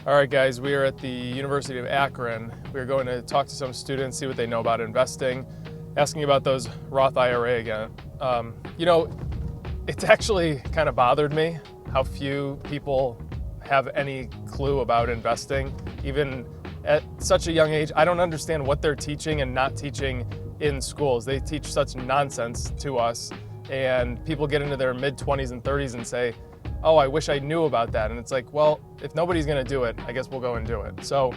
All right, guys, we are at the University of Akron. We're going to talk to some students, see what they know about investing, asking about those Roth IRA again. It's actually kind of bothered me how few people have any clue about investing, even at such a young age. I don't understand what they're teaching and not teaching in schools. They teach such nonsense to us, and people get into their mid-20s and 30s and say, oh, I wish I knew about that. And it's like, well, if nobody's gonna do it, I guess we'll go and do it. So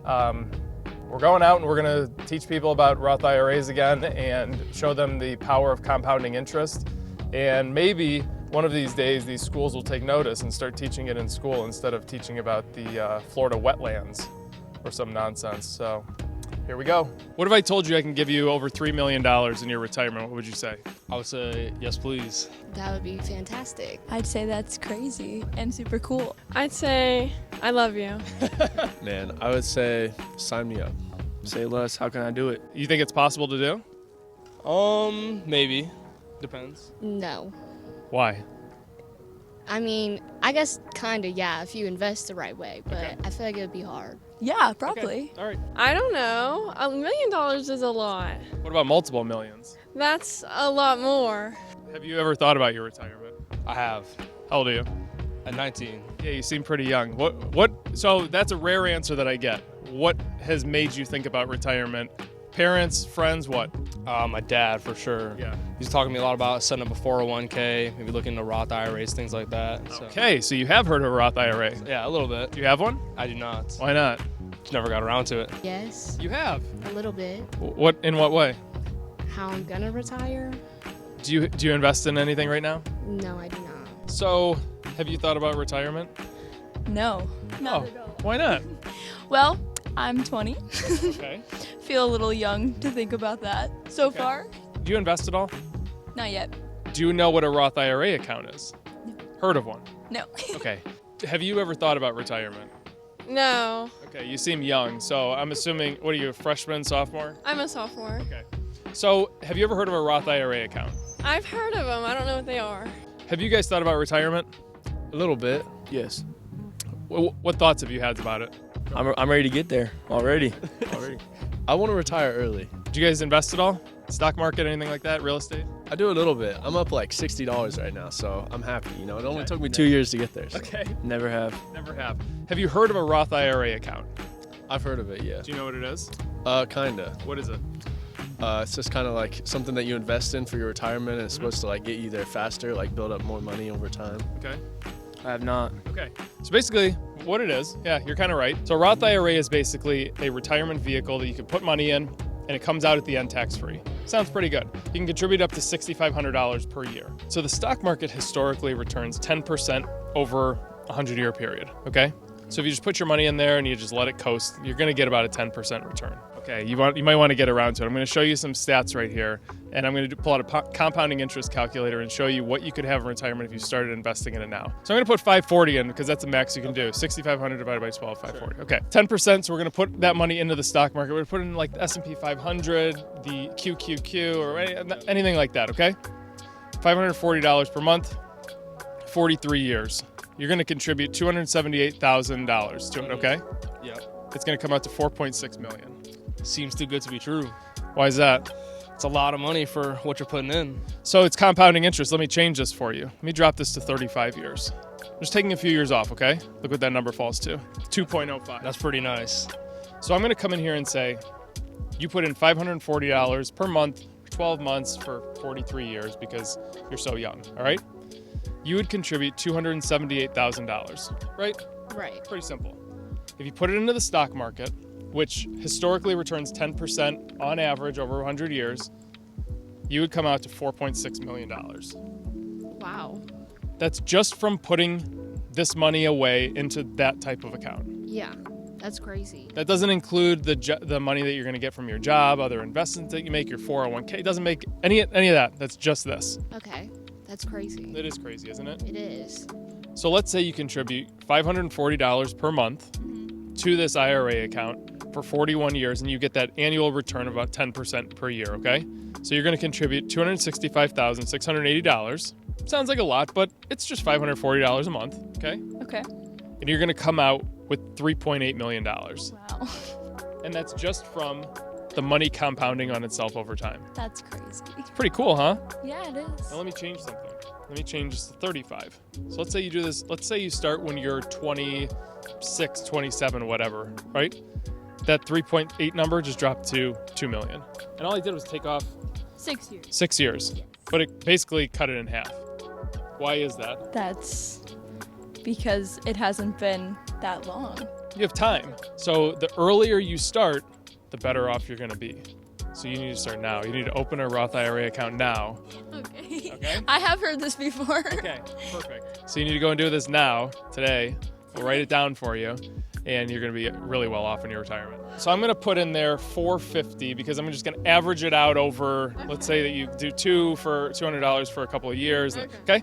we're going out and we're gonna teach people about Roth IRAs again and show them the power of compounding interest. And maybe one of these days, these schools will take notice and start teaching it in school instead of teaching about the Florida wetlands or some nonsense. So here we go. What if I told you I can give you over $3 million in your retirement? What would you say? I would say, yes, please. That would be fantastic. I'd say that's crazy and super cool. I'd say, I love you. Man, I would say, sign me up. Say less, how can I do it? You think it's possible to do? Maybe. Depends. No. Why? I mean, I guess kinda, yeah, if you invest the right way, but Okay. I feel like it would be hard. Yeah, probably. Okay. All right. I don't know. $1 million is a lot. What about multiple millions? That's a lot more. Have you ever thought about your retirement? I have. How old are you? At 19. Yeah, you seem pretty young. So that's a rare answer that I get. What has made you think about retirement? Parents, friends, what? My dad, for sure. Yeah. He's talking to me a lot about setting up a 401k, maybe looking into Roth IRAs, things like that. So, Okay, so you have heard of a Roth IRA. yeah, a little bit. Do you have one? I do not. Why not? Just never got around to it. Yes, You have. a little bit. In what way? How I'm gonna retire? Do you invest in anything right now? No, I do not. So, have you thought about retirement? No, not Oh, at all. why not? Well, I'm 20. Okay. Feel a little young to think about that so Okay. far. Do you invest at all? Not yet. Do you know what a Roth IRA account is? No. Heard of one? No. Okay. Have you ever thought about retirement? No, Okay, you seem young, so I'm assuming, what are you, a freshman, sophomore? I'm a sophomore. Okay. So, have you ever heard of a Roth IRA account? I've heard of them. I don't know what they are. Have you guys thought about retirement? A little bit, yes. What thoughts have you had about it? I'm ready to get there already. I want to retire early. Do you guys invest at all? Stock market, anything like that? Real estate? I do a little bit. I'm up like $60 right now, so I'm happy. It only Okay. took me 2 years to get there. So. Okay. Never have. Never have. Have you heard of a Roth IRA account? I've heard of it, yeah. Do you know what it is? Kinda. What is it? It's just kind of like something that you invest in for your retirement, and it's supposed to like get you there faster, like build up more money over time. Okay. I have not. Okay. So basically, what it is, yeah, you're kind of right. So a Roth IRA is basically a retirement vehicle that you can put money in, and it comes out at the end tax-free. Sounds pretty good. You can contribute up to $6,500 per year. So the stock market historically returns 10% over a 100-year period, okay? So if you just put your money in there and you just let it coast, you're gonna get about a 10% return. Okay, you might want to get around to it. I'm gonna show you some stats right here, and I'm gonna pull out a compounding interest calculator and show you what you could have in retirement if you started investing in it now. So I'm gonna put 540 in because that's the max you can do. 6,500 divided by 12, 540. Okay, 10%, so we're gonna put that money into the stock market. We're gonna put it in like the S&P 500, the QQQ, or anything like that, okay? $540 per month, 43 years. You're gonna contribute $278,000 to it, okay? Yeah. It's gonna come out to 4.6 million. Seems too good to be true. Why is that? It's a lot of money for what you're putting in. So it's compounding interest. Let me change this for you. Let me drop this to 35 years. I'm just taking a few years off, okay? Look what that number falls to, 2.05. That's pretty nice. So I'm gonna come in here and say, you put in $540 per month, 12 months for 43 years because you're so young, all right? You would contribute $278,000, right? Right. Pretty simple. If you put it into the stock market, which historically returns 10% on average over 100 years, you would come out to $4.6 million. Wow. That's just from putting this money away into that type of account. Yeah, that's crazy. That doesn't include the money that you're going to get from your job, other investments that you make, your 401k. It doesn't make any of that. That's just this. Okay, that's crazy. It is crazy, isn't it? It is. So let's say you contribute $540 per month to this IRA account for 41 years, and you get that annual return of about 10% per year, okay? So you're going to contribute $265,680. Sounds like a lot, but it's just $540 a month, okay? Okay. And you're going to come out with $3.8 million. Wow. And that's just from the money compounding on itself over time. That's crazy. Pretty cool, huh? Yeah, it is. Now let me change something. Let me change this to 35. So let's say you do this. Let's say you start when you're 26, 27, whatever, right? That 3.8 number just dropped to 2 million. And all I did was take off 6 years. 6 years, but it basically cut it in half. Why is that? That's because it hasn't been that long. You have time. So the earlier you start, the better off you're going to be. So you need to start now. You need to open a Roth IRA account now. Okay. Okay? I have heard this before. Okay, perfect. So you need to go and do this now, today. We'll write it down for you, and you're going to be really well off in your retirement. So I'm going to put in there $450 because I'm just going to average it out over, let's say that you do $200 for a couple of years. Okay?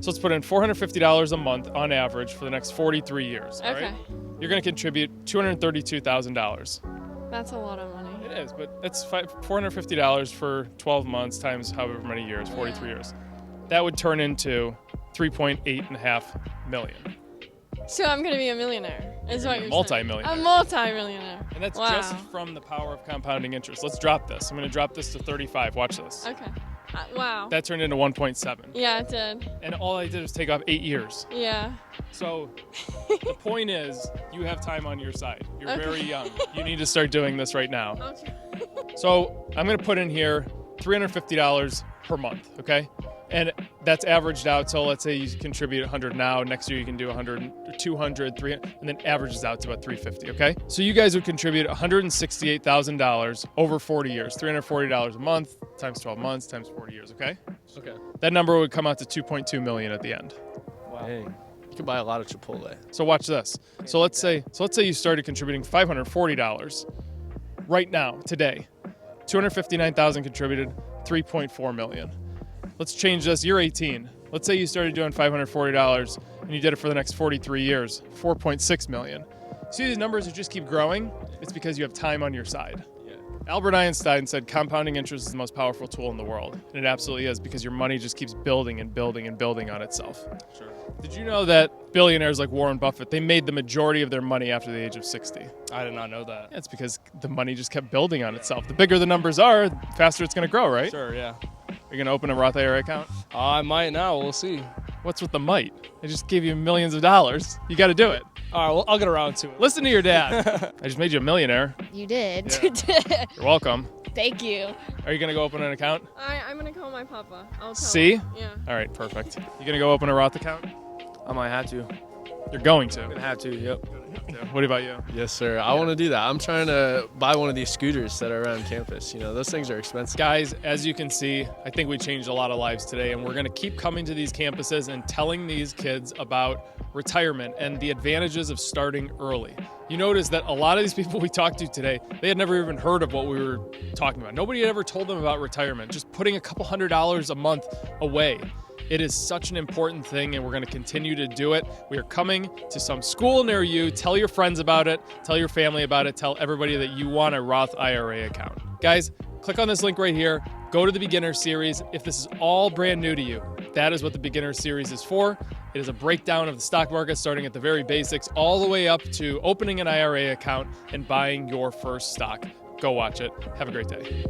So let's put in $450 a month on average for the next 43 years. All Okay. right? You're going to contribute $232,000. That's a lot of money. It is, but that's $450 for 12 months times however many years, 43 years. That would turn into $3.85 million. So I'm going to be a millionaire, is what you're saying. Multi-millionaire. A multi-millionaire. And that's Wow. just from the power of compounding interest. Let's drop this. I'm going to drop this to 35. Watch this. Okay. Wow. That turned into 1.7. Yeah, it did. And all I did was take off 8 years. Yeah. So the point is, you have time on your side. You're Okay. very young. You need to start doing this right now. Okay. So I'm going to put in here $350 per month, okay? And that's averaged out. So let's say you contribute 100 now. Next year you can do 100, 200, 300, and then averages out to about 350, okay? So you guys would contribute $168,000 over 40 years, $340 a month times 12 months times 40 years, okay? Okay. That number would come out to 2.2 million at the end. Wow. Dang. You could buy a lot of Chipotle. So watch this. So let's say you started contributing $540 right now, today. 259,000 contributed, 3.4 million. Let's change this. You're 18. Let's say you started doing $540 and you did it for the next 43 years, 4.6 million. See, these numbers that just keep growing? It's because you have time on your side. Yeah. Albert Einstein said compounding interest is the most powerful tool in the world. And it absolutely is, because your money just keeps building and building and building on itself. Sure. Did you know that billionaires like Warren Buffett, they made the majority of their money after the age of 60? I did not know that. Yeah, it's because the money just kept building on itself. The bigger the numbers are, the faster it's going to grow, right? Sure, yeah. You're going to open a Roth IRA account? I might now. We'll see. What's with the might? I just gave you millions of dollars. You got to do it. All right, well, I'll get around to it. Listen to your dad. I just made you a millionaire. You did. You're welcome. Thank you. Are you going to go open an account? I'm going to call my papa. I'll tell See? him. Yeah. All right, perfect. You going to go open a Roth account? I might have to. You're going to. Gonna have to. Yep. What about you? Yes, sir. I want to do that. I'm trying to buy one of these scooters that are around campus. You know, those things are expensive. Guys, as you can see, I think we changed a lot of lives today, and we're going to keep coming to these campuses and telling these kids about retirement and the advantages of starting early. You notice that a lot of these people we talked to today, they had never even heard of what we were talking about. Nobody had ever told them about retirement, just putting a couple $100s a month away. It is such an important thing, and we're going to continue to do it. We are coming to some school near you. Tell your friends about it. Tell your family about it. Tell everybody that you want a Roth IRA account. Guys, click on this link right here. Go to the Beginner Series. If this is all brand new to you, that is what the Beginner Series is for. It is a breakdown of the stock market, starting at the very basics, all the way up to opening an IRA account and buying your first stock. Go watch it. Have a great day.